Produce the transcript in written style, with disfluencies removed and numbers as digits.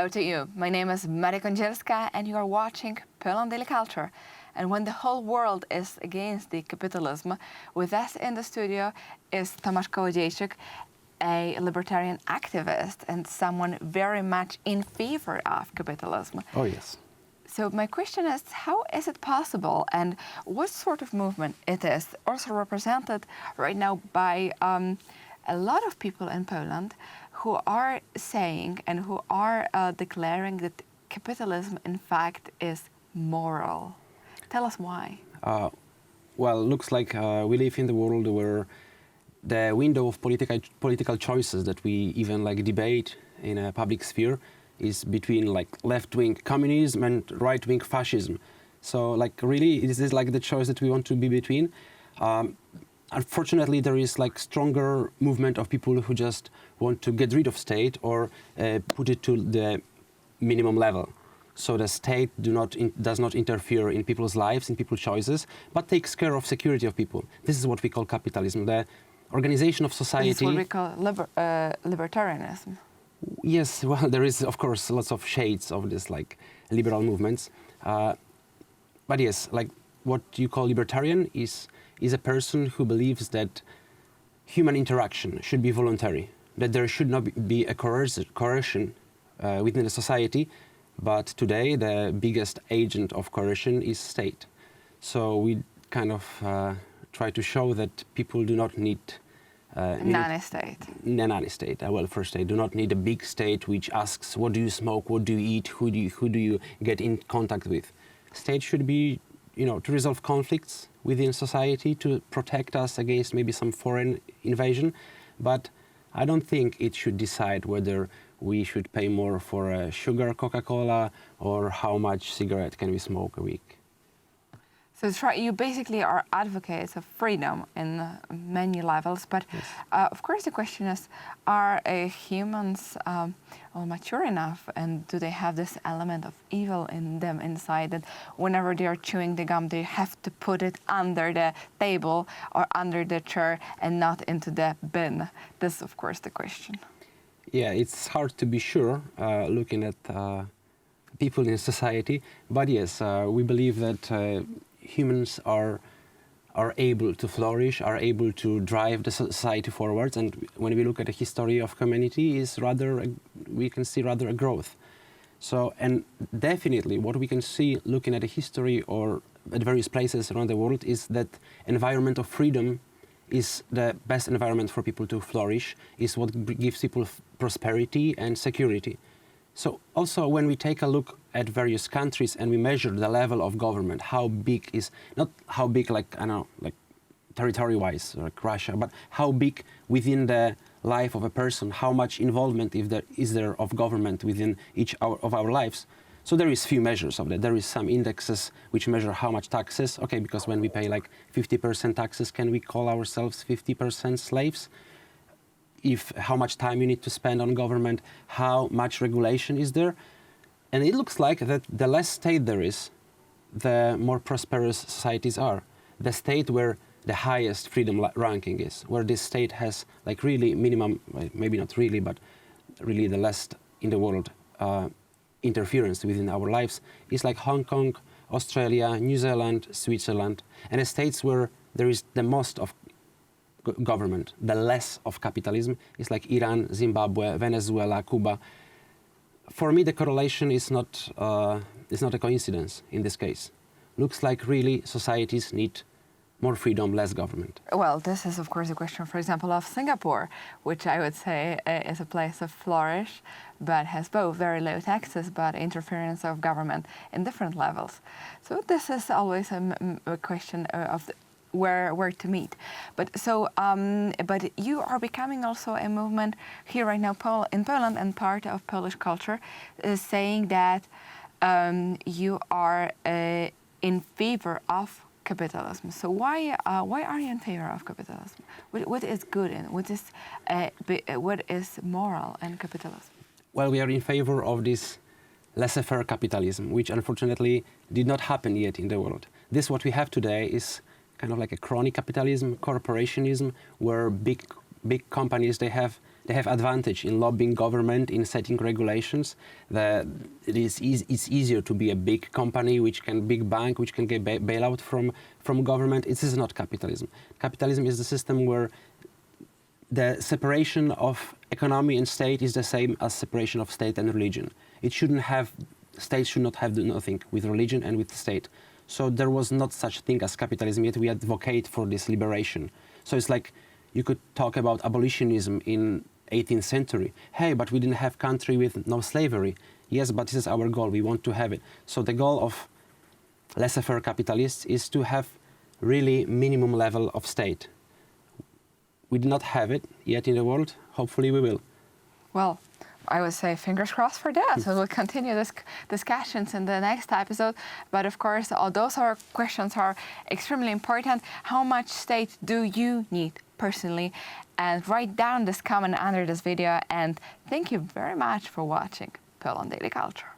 Hello to you. My name is Maria Kądzielska and you are watching Poland Daily Culture. And when the whole world is against the capitalism, with us in the studio is Tomasz Kołodziejczuk, a libertarian activist and someone very much in favor of capitalism. Oh, yes. So my question is, how is it possible and what sort of movement it is, also represented right now by a lot of people in Poland who are saying and who are declaring that capitalism in fact is moral. Tell us why. Well, looks like we live in the world where the window of political choices that we even debate in a public sphere is between left-wing communism and right-wing fascism. So really, this is the choice that we want to be between. Unfortunately, there is stronger movement of people who just want to get rid of state or put it to the minimum level. So the state does not interfere in people's lives, in people's choices, but takes care of security of people. This is what we call capitalism, the organization of society. This is what we call libertarianism. Yes, well, there is, of course, lots of shades of this, liberal movements. But yes, what you call libertarian is a person who believes that human interaction should be voluntary, that there should not be a coercion within the society, but today the biggest agent of coercion is state. So we kind of try to show that people do not need nanny-state. Nanny-state, a welfare state, do not need a big state which asks what do you smoke, what do you eat, who do you get in contact with. State should be, to resolve conflicts within society, to protect us against maybe some foreign invasion, but I don't think it should decide whether we should pay more for sugar Coca-Cola or how much cigarette can we smoke a week. So you basically are advocates of freedom in many levels, but yes. Of course the question is, are humans mature enough, and do they have this element of evil in them inside that whenever they are chewing the gum they have to put it under the table or under the chair and not into the bin? This is of course the question. Yeah, it's hard to be sure looking at people in society, but yes, we believe that humans are able to flourish, are able to drive the society forwards, and when we look at the history of humanity, we can see rather a growth. So, and definitely what we can see looking at the history or at various places around the world is that environment of freedom is the best environment for people to flourish, is what gives people prosperity and security. So also when we take a look at various countries and we measure the level of government, how big is, not how big territory-wise, like Russia, but how big within the life of a person, how much involvement is there of government within each of our lives. So there is few measures of that. There is some indexes which measure how much taxes. Okay, because when we pay 50% taxes, can we call ourselves 50% slaves? How much time you need to spend on government, how much regulation is there. And it looks like that the less state there is, the more prosperous societies are. The state where the highest freedom ranking is, where this state has really minimum, maybe not really, but really the less in the world interference within our lives, is like Hong Kong, Australia, New Zealand, Switzerland, and the states where there is the most of government, the less of capitalism, is like Iran, Zimbabwe, Venezuela, Cuba. For me, the correlation is not a coincidence in this case. Looks like really societies need more freedom, less government. Well, this is of course a question, for example, of Singapore, which I would say is a place of flourish, but has both very low taxes, but interference of government in different levels. So this is always a question of where to meet. But you are becoming also a movement here right now in Poland and part of Polish culture, saying that you are in favor of capitalism. So why are you in favor of capitalism? What is good in what is moral in capitalism? Well, we are in favor of this laissez-faire capitalism, which unfortunately did not happen yet in the world. This what we have today is kind of like a crony capitalism, corporationism, where big companies, they have they have advantage in lobbying government, in setting regulations. It's easier to be a big company, big bank, which can get bailout from government. It is not capitalism. Capitalism is the system where the separation of economy and state is the same as separation of state and religion. States should not have nothing with religion and with the state. So there was not such thing as capitalism, yet we advocate for this liberation. So it's like you could talk about abolitionism in 18th century. Hey, but we didn't have country with no slavery. Yes, but this is our goal. We want to have it. So the goal of laissez-faire capitalists is to have really minimum level of state. We do not have it yet in the world. Hopefully we will. Well, I would say fingers crossed for that. So we'll continue this discussions in the next episode. But of course, all those questions are extremely important. How much state do you need personally? And write down this comment under this video. And thank you very much for watching Poland Daily Culture.